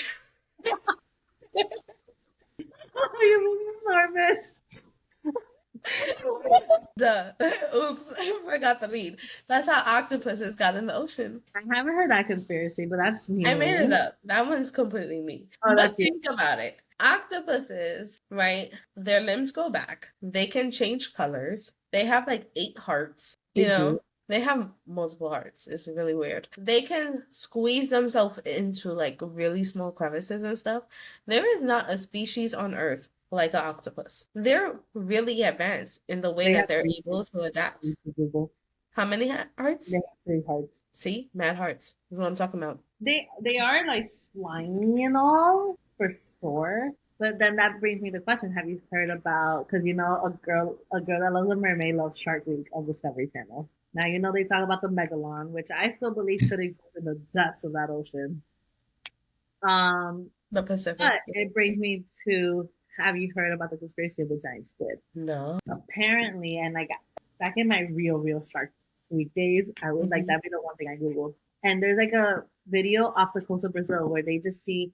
You starfish. Duh. Oops, I forgot the lead. That's how octopuses got in the ocean. I haven't heard that conspiracy, but that's me. I made it up. That one's completely me. Oh, But that's you. think about it. Octopuses, right? Their limbs go back. They can change colors. They have like 8 hearts. You They know, do. they have multiple hearts. It's really weird. They can squeeze themselves into like really small crevices and stuff. There is not a species on Earth like an octopus. They're really advanced in the way They that have they're three able to adapt. people. How many They hearts? have 3 hearts. See? Mad hearts. Is what I'm talking about. They are like slimy and all for sure. But then that brings me to the question: have you heard about? Because you know, a girl that loves a mermaid loves Shark Week on Discovery Channel. Now you know they talk about the megalon, which I still believe could exist in the depths of that ocean. Um, The Pacific. but it brings me to: have you heard about the conspiracy of the giant squid? No. Apparently, and like back in my real Shark Week days, I would like Mhm. that'd be the one thing I googled. And there's like a video off the coast of Brazil where they just see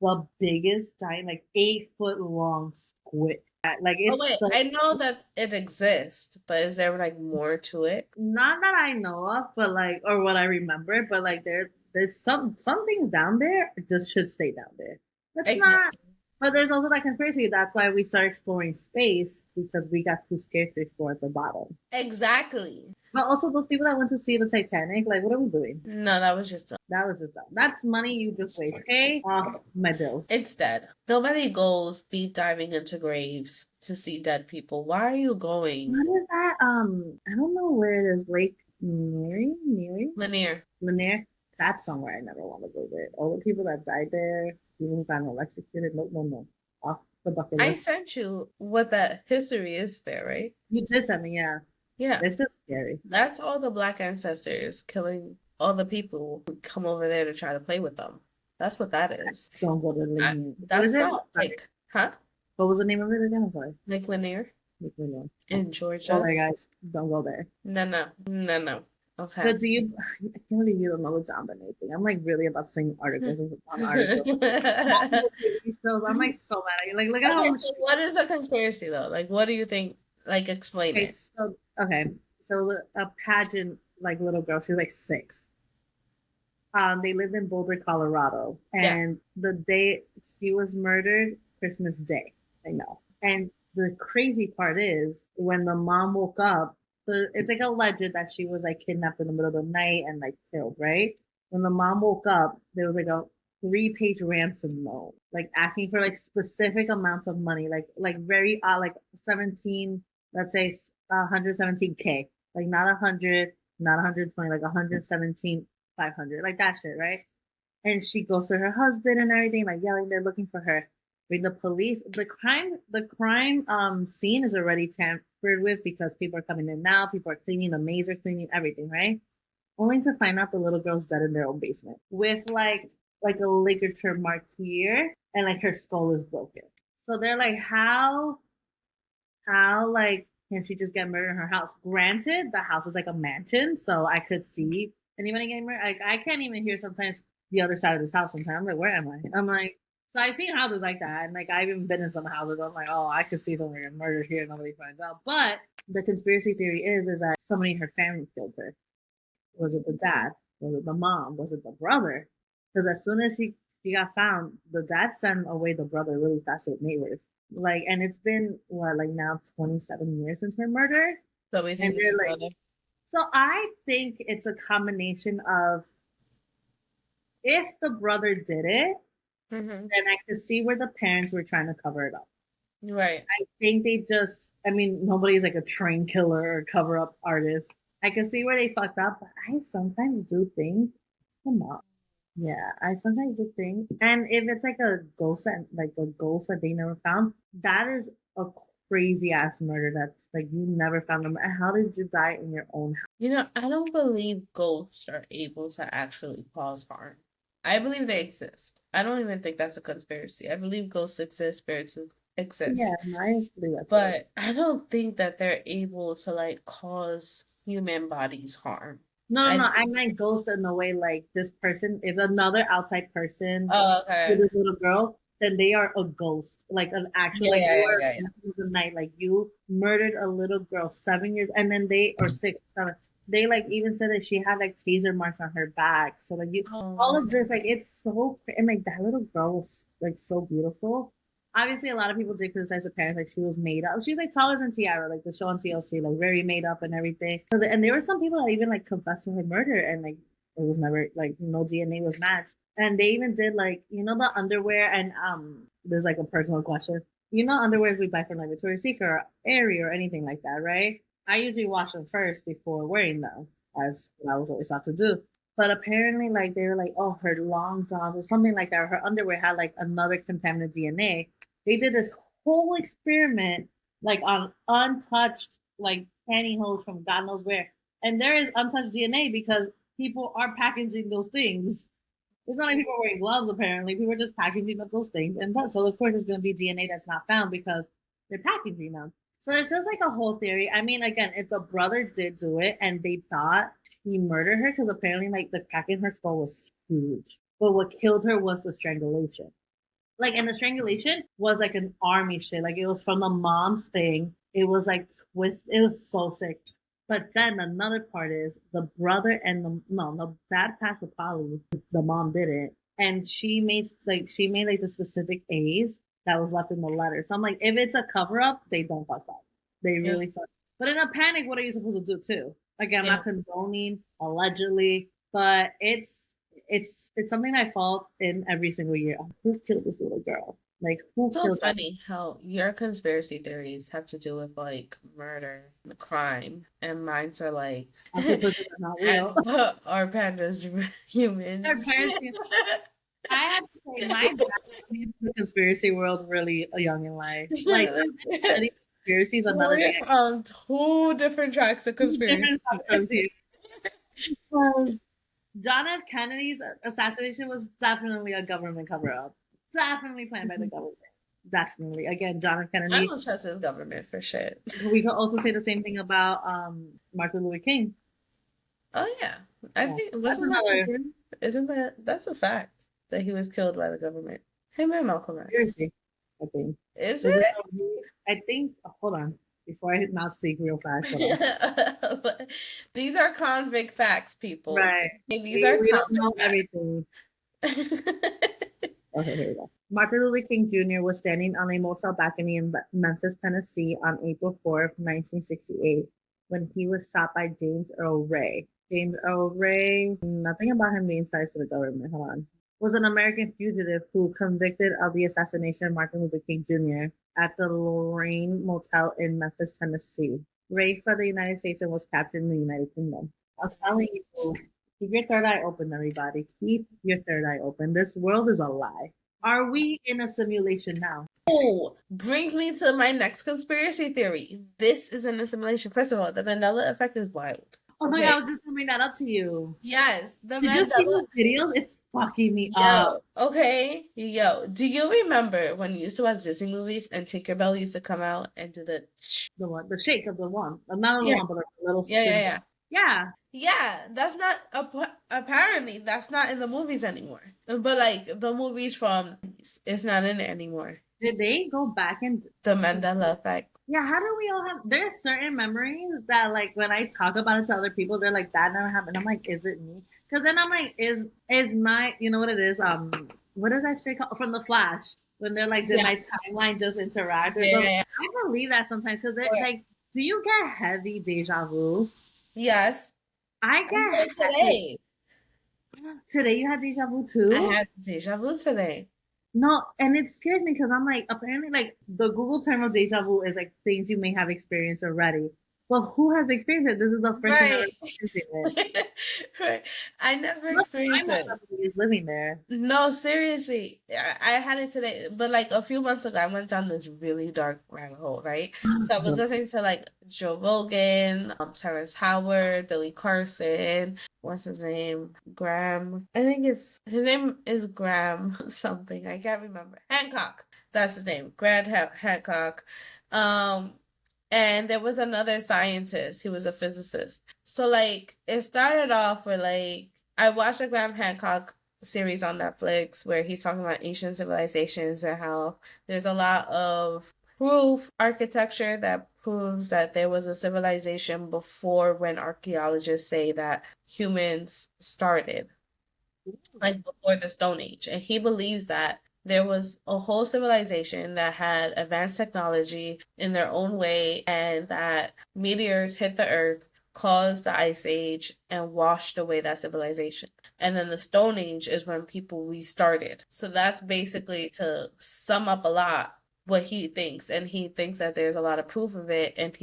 the biggest giant, like 8 foot long squid. Like Oh it's wait, so I know that it exists, but is there like more to it? not that I know of, but like or what I remember, but like there's some things down there just should stay down there. It's not. Exactly. But there's also that conspiracy. That's why we start exploring space because we got too scared to explore at the bottom. Exactly. But also those people that went to see the Titanic, like, what are we doing? No, that was just That was just dumb. That's money you just waste. Pay off my bills. it's dead. Nobody goes deep diving into graves to see dead people. Why are you going? What is that? I don't know where it is. Lake Mary, Lanier. Lanier. That's somewhere I never want to go there. All the people that died there, people who got electrocuted. No, no, no. Off the bucket I list. sent you what that history is there, right? You did send me, yeah. Yeah. It's just scary. That's all the black ancestors killing all the people who come over there to try to play with them. That's what that is. Don't go to I, Lake. What that's is it? not like, huh? What was the name of it again? I'm sorry. Lake Lanier Lake Lanier. in Go Georgia. there, guys. Don't go there. No. Okay. But do you? I can't believe you don't know the John Bonet thing. I'm like really about to sing articles on articles. So I'm like so mad at you. Like, look at how Okay, much. so what is a conspiracy though? Like, what do you think? Like, explain Okay, it. so a pageant like little girl. She was like 6. They lived in Boulder, Colorado, Yeah. and the day she was murdered, Christmas Day. I know. And the crazy part is when the mom woke up. So it's like alleged that she was like kidnapped in the middle of the night and like killed, right? When the mom woke up, there was like a 3-page ransom note, like asking for like specific amounts of money, like very like 17, let's say 117K, like not 100, not 120, like 117, 500, like that shit, right? And she goes to her husband and everything, like yelling, they're looking for her. When the police, the crime scene is already tampered with because people are coming in now, people are cleaning, the maids are cleaning everything, right? Only to find out the little girl's dead in their own basement with like a ligature mark here, and like her skull is broken. So they're like, how like can she just get murdered in her house? Granted, the house is like a mansion, so I could see anybody getting murdered. Like I can't even hear sometimes the other side of this house. Sometimes I'm like, where am I? I'm like, So I've seen houses like that, and like I've even been in some houses. I'm like, oh, I could see someone getting murdered here, nobody finds out. But the conspiracy theory is that somebody in her family killed her. Was it the dad? Was it the mom? Was it the brother? Because as soon as she got found, the dad sent away the brother really fast with neighbors. Like, and it's been what, like now 27 years since her murder, So we and think it's they're your like, brother. so I think it's a combination of if the brother did it, Hmm. then I could see where the parents were trying to cover it up. Right. I think they just, I mean, nobody's like a train killer or cover up artist. I can see where they fucked up, but I sometimes do think it's the mom. Yeah, I sometimes do think, and if it's like a ghost that they never found, that is a crazy ass murder. That's like you never found them. And how did you die in your own house? You know, I don't believe ghosts are able to actually cause harm. I believe they exist. I don't even think that's a conspiracy. I believe ghosts exist, spirits exist. Yeah, I believe that too. But I don't think that they're able to like cause human bodies harm. No, no, I no. I think, meant ghost in the way like this person, if another outside person oh, with okay. this little girl, then they are a ghost. Like an actual, Yeah, like yeah, you yeah, are yeah, in yeah. the middle of the night, like you murdered a little girl 7 years, and then they, or six, 7, they like even said that she had like taser marks on her back. So like you, all Oh, of this, like it's so, and like that little girl was like so beautiful. Obviously, a lot of people did criticize the parents, like she was made up. She's like taller than Tiara, like the show on TLC, like very made up and everything. And there were some people that even like confessed to her murder, and like it was never like no DNA was matched. And they even did like the underwear, and there's like a personal question. Underwears we buy from like Victoria's Secret or Aerie or anything like that, right? I usually wash them first before wearing them, as I was always taught to do. But apparently, like they were like, oh, her long johns or something like that. Or her underwear had like another contaminated DNA. They did this whole experiment like on untouched like pantyhose from God knows where, and there is untouched DNA because people are packaging those things. It's not like people are wearing gloves. Apparently, people are just packaging up those things, and so of course there's going to be DNA that's not found because they're packaging them. So it's just like a whole theory. I mean, again, if the brother did do it and they thought he murdered her, because apparently like the crack in her skull was huge, but what killed her was the strangulation. Like, and the strangulation was like an army shit. Like, it was from the mom's thing. It was like twist. It was so sick. But then another part is the brother and the dad passed the poly. The mom didn't, and she made like the specific A's that was left in the letter. So I'm like, if it's a cover up, they don't fuck up. They yeah, really fuck. But in a panic, what are you supposed to do too? Again, I'm yeah. not condoning allegedly, but it's something I fall in every single year. Who killed this little girl? Like It's who so killed that? funny how your conspiracy theories have to do with like murder and crime, and mine's are like, Octopuses are not real. and our pandas Our humans. parents. I have to say, my dad got me into the conspiracy world really young in life. Like Kennedy conspiracy is another thing. We're on two different tracks of conspiracy. Different subjects here. Because John F. Kennedy's assassination was definitely a government cover up. Definitely planned by the government. Definitely. Again, John F. I Kennedy. don't trust this government for shit. We could also say the same thing about Martin Luther King. Oh yeah, I Yeah, think that's wasn't that another confirmed? Isn't that's a fact that he was killed by the government? Him and Malcolm X. conspiracy, I think. Is Was it? it I think, hold on, before I not speak real fast, hold on. These are convict facts, people. Right. Okay, these We, are we don't convict know everything. facts. Okay, here we go. Martin Luther King Jr. was standing on a motel balcony in Memphis, Tennessee on April 4th, 1968, when he was shot by James Earl Ray. James Earl Ray, nothing about him being ties to the government, hold on, was an American fugitive who convicted of the assassination of Martin Luther King Jr. at the Lorraine Motel in Memphis, Tennessee. Ray fled the United States and was captured in the United Kingdom. I'm telling you, keep your third eye open, everybody. Keep your third eye open. This world is a lie. Are we in a simulation now? Oh, brings me to my next conspiracy theory. This is an assimilation. First of all, the Mandela effect is wild. Oh my Okay. god, I was just gonna bring that up to you. Yes, the Did you see Mandela. those videos? It's fucking me up. Yo, okay, yo. Do you remember when you used to watch Disney movies and Tinkerbell used to come out and do the? The one, the shake of the one, not of the Yeah, one, but the little yeah, yeah, spin. yeah. Yeah. Yeah, that's not apparently that's not in the movies anymore. But like the movies from it's not in it anymore. Did they go back and The Mandela effect. yeah, how do we all have there's certain memories that like when I talk about it to other people, they're like, that never happened. I'm like, is it me? Because then I'm like, is my you know what it is? What is that shit called from the Flash? When they're like, did Yeah, my timeline just interact or something? yeah, I believe that sometimes because they're yeah. like, do you get heavy deja vu? Yes. I I had get it heavy. today. Today you had deja vu I too? had deja vu today. No, and it scares me because I'm like, apparently, like the Google term of deja vu is like things you may have experienced already. Well, who has experienced it? This is the first time I'm Right. experiencing it. Right. I never Unless experienced I'm not it. somebody who's living there. No, seriously. I had it today, but like a few months ago, I went down this really dark rabbit hole, right? So I was listening to like Joe Rogan, Terrence Howard, Billy Carson, what's his name? Graham. I think it's his name is Graham something. I can't remember. Hancock. That's his name. Hancock. Um, and there was another scientist. He was a physicist. So like it started off with like I watched a Graham Hancock series on Netflix where he's talking about ancient civilizations and how there's a lot of proof architecture that proves that there was a civilization before when archaeologists say that humans started, like before the Stone Age. And he believes that there was a whole civilization that had advanced technology in their own way, and that meteors hit the earth, caused the ice age, and washed away that civilization. And then the Stone Age is when people restarted. So that's basically to sum up a lot what he thinks. And he thinks that there's a lot of proof of it, and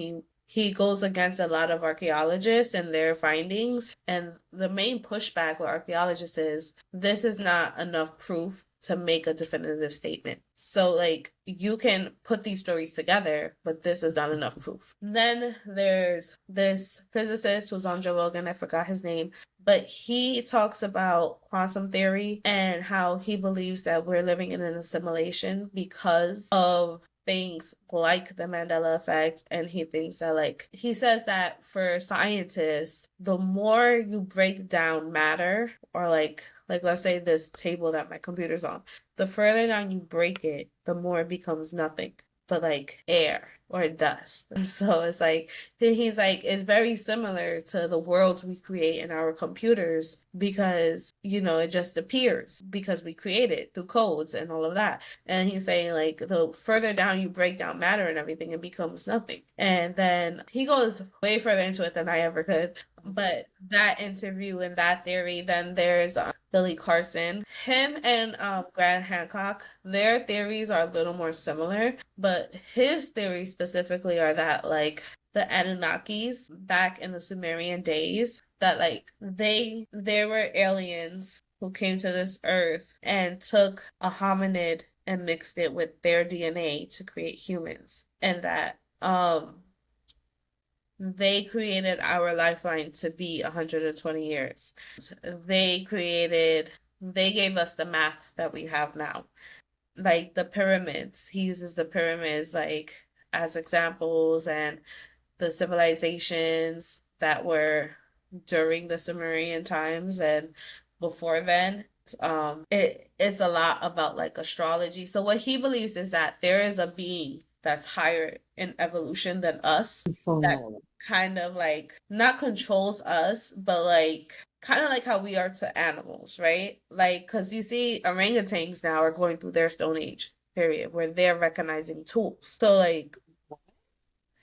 he goes against a lot of archaeologists and their findings. And the main pushback with archaeologists is this is not enough proof to make a definitive statement. So, like, you can put these stories together, but this is not enough proof. Then there's this physicist who's on Joe Rogan, I forgot his name, but he talks about quantum theory and how he believes that we're living in an assimilation because of things like the Mandela effect. And he thinks that, like, he says that for scientists, the more you break down matter, or like let's say this table that my computer's on, the further down you break it, the more it becomes nothing but like air or dust. So it's like he's like it's very similar to the worlds we create in our computers because it just appears because we create it through codes and all of that. And he's saying like the further down you break down matter and everything, it becomes nothing. And then he goes way further into it than I ever could. But that interview and that theory, then there's Billy Carson. Him and Grant Hancock, their theories are a little more similar, but his theories specifically are that like the Anunnakis back in the Sumerian days, that like there were aliens who came to this earth and took a hominid and mixed it with their DNA to create humans, and that they created our lifeline to be 120 years. They gave us the math that we have now. Like the pyramids, he uses the pyramids like as examples, and the civilizations that were during the Sumerian times and before then. It's a lot about like astrology. So what he believes is that there is a being that's higher in evolution than us, that Oh, kind of like not controls us, but like kind of like how we are to animals, right? Like, because you see, orangutans now are going through their Stone Age period where they're recognizing tools. So, like,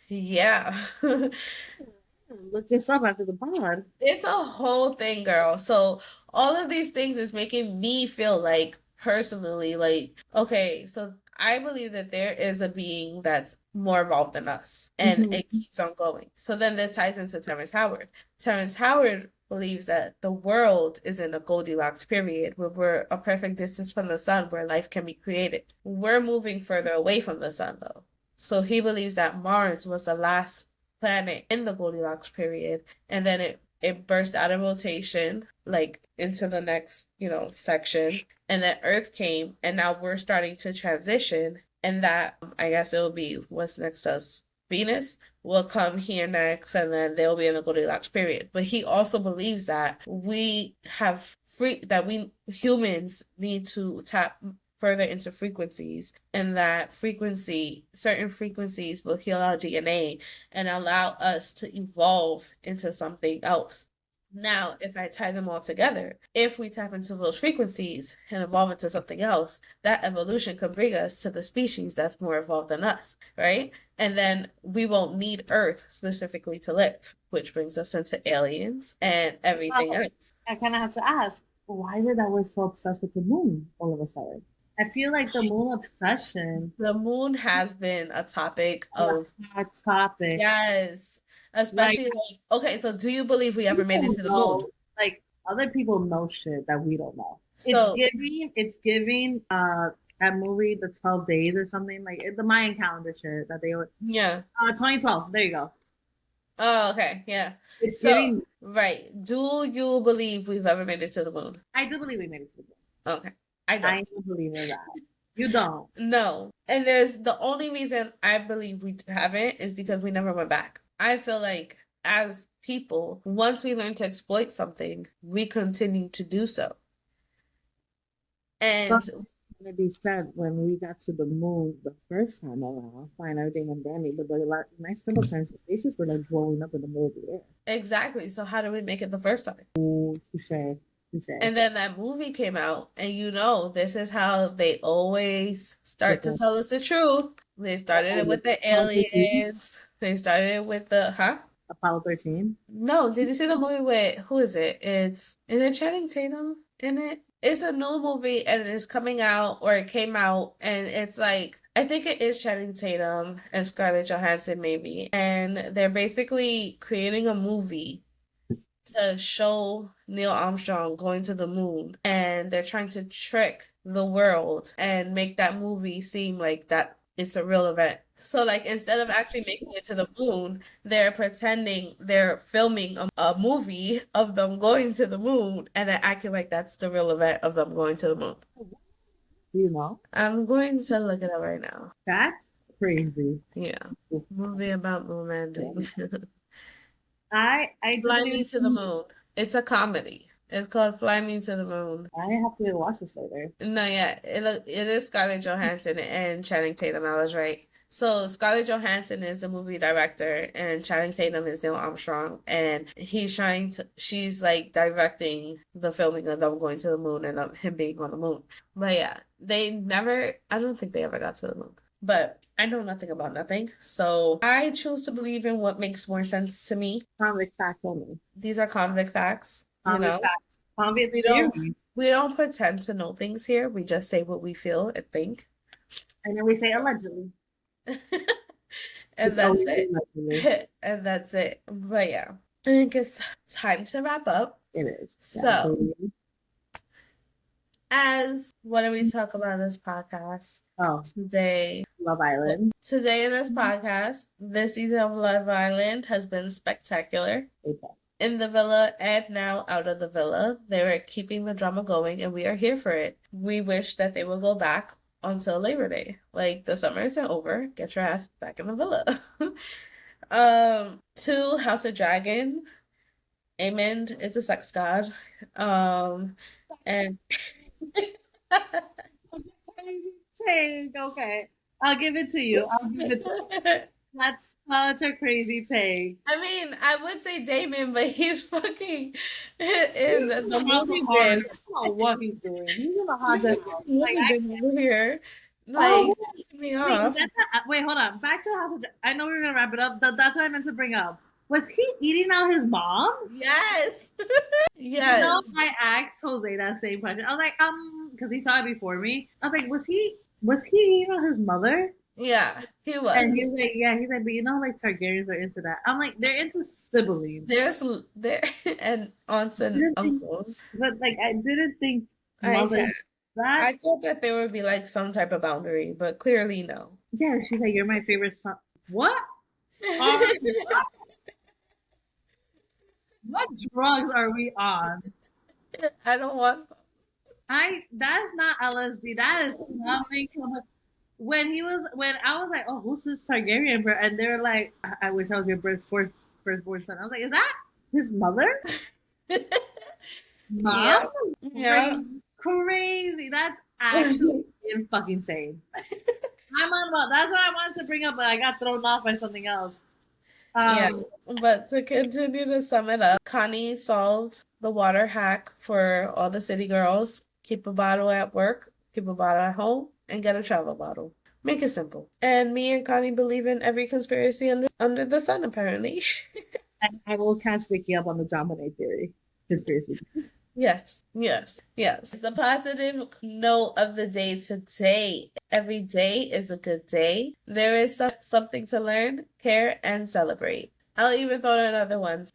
yeah. look this up after the pod. It's a whole thing, girl. So all of these things is making me feel like personally like, okay, so I believe that there is a being that's more evolved than us, and Hmm. it keeps on going. So then this ties into Terrence Howard. Terrence Howard believes that the world is in a Goldilocks period where we're a perfect distance from the sun where life can be created. We're moving further away from the sun though. So he believes that Mars was the last planet in the Goldilocks period, and then it burst out of rotation like into the next section, and then Earth came, and now we're starting to transition, and that I guess it'll be what's next to us, Venus will come here next, and then they'll be in the Goldilocks period. But he also believes that we humans need to tap further into frequencies, and that certain frequencies will heal our DNA and allow us to evolve into something else. Now, if I tie them all together, if we tap into those frequencies and evolve into something else, that evolution could bring us to the species that's more evolved than us, right? And then we won't need Earth specifically to live, which brings us into aliens and everything Well, else. I kind of have to ask, why is it that we're so obsessed with the moon all of a sudden? I feel like the moon obsession The moon has been a topic is of, a hot topic. yes, Like especially like, okay, so do you believe we ever made it people to the moon? know, like other people know shit that we don't know. So, It's giving that movie, The 12 Days or something, like the Mayan calendar shit that they were, yeah. 2012. There you go. Oh, okay, yeah. It's So, giving. right. Do you believe we've ever made it to the moon? I do believe we made it to the moon. Okay. I I don't. do believe in that. You don't. No. And there's the only reason I believe we haven't is because we never went back. I feel like as people, once we learn to exploit something, we continue to do so. But And it be said when we got to the moon the first time around, fine, everything and dandy, but the next couple times the spaceships were like blowing up in the middle of the air. exactly. So how did we make it the first time? Ooh, touche, touche. And then that movie came out, and this is how they always start to Okay. tell us the truth. They started it with the Apollo 13. aliens. They started it with the huh? Apollo 13. No, did you see the movie with who is it? Is it Channing Tatum in it? It's a new movie and it's coming out or it came out and it's like I think it is Channing Tatum and Scarlett Johansson maybe. And they're basically creating a movie to show Neil Armstrong going to the moon and they're trying to trick the world and make that movie seem like that it's a real event. So like instead of actually making it to the moon, they're pretending they're filming a movie of them going to the moon and they're acting like that's the real event of them going to the moon. Do you know? I'm going to look it up right now. That's crazy. Yeah. Movie about moon landing. I do Fly believe Me to the Moon. It's a comedy. It's called Fly Me to the Moon. I have to watch this later. No, yeah, it is Scarlett Johansson and Channing Tatum. I was right. So Scarlett Johansson is the movie director, and Channing Tatum is Neil Armstrong, and she's like directing the filming of them going to the moon and him being on the moon. But yeah, I don't think they ever got to the moon. But I know nothing about nothing, so I choose to believe in what makes more sense to me. Convict fact only. These are convict facts, you Convict know. facts. Convict We don't theories. we don't pretend to know things here. We just say what we feel and think. And then we say allegedly. And It's that's always it. allegedly. And that's it. But yeah, I think it's time to wrap up. It is. Yeah, I So, believe. as what do we talk about in this podcast Oh, today? Love Island. Today in this podcast, this season of Love Island has been spectacular. Okay. In the villa and now out of the villa. They were keeping the drama going and we are here for it. We wish that they will go back until Labor Day. Like the summer isn't over. Get your ass back in the villa. Two, House of Dragon. Aemond is a sex god. And Crazy take. Okay. I'll give it to you. I'll give it to you. That's such a crazy take. I mean, I would say Damon, but he's fucking in He's in the the house of movie horrors. bin. I don't know what he's doing. He's in the He's haunted in house. the Like movie I bin over here. oh Like, get me wait, off. wait, hold on. Back to the house of I know we're gonna wrap it up. That's what I meant to bring up. Was he eating out his mom? Yes. You know, Yes. I asked Jose that same question. I was like, because he saw it before me. I was like, was he eating out his mother? Yeah, he And he was was. like, yeah, he's like, but you know, like Targaryens are into that. I'm like, they're into siblings. There and aunts I and didn't think, uncles. but like, I didn't think I mother. can't. That I thought that there would be like some type of boundary, but clearly no. yeah, she's like, you're my favorite son. What are what drugs are we on? I don't want. That's not LSD. That is something. when I was like, oh, who's this Targaryen, bro? And they were like, I wish I was your firstborn son. I was like, is that his mother? Mom? Yep. Yep. Crazy, crazy. That's actually fucking insane. I'm on about. That's what I wanted to bring up, but I got thrown off by something else. Yeah. Um, But to continue to sum it up, Connie solved the water hack for all the city girls. Keep a bottle at work, keep a bottle at home, and get a travel bottle. Make it simple. And me and Connie believe in every conspiracy under the sun, apparently. I will catch Vicky up on the Dominic theory conspiracy. Yes, yes, yes. The positive note of the day today. Every day is a good day. There is something to learn, care, and celebrate. I'll even throw in another one.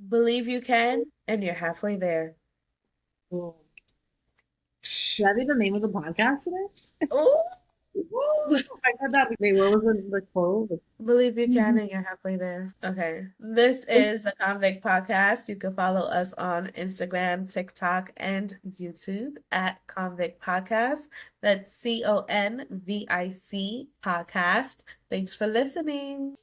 Believe you can, and you're halfway there. Should that be the name of the podcast today? Oh, I got that. Wait, what was the quote? believe you can, and you're halfway there. Okay. This is the Convict Podcast. You can follow us on Instagram, TikTok, and YouTube at Convict Podcast. That's CONVIC Podcast. Thanks for listening.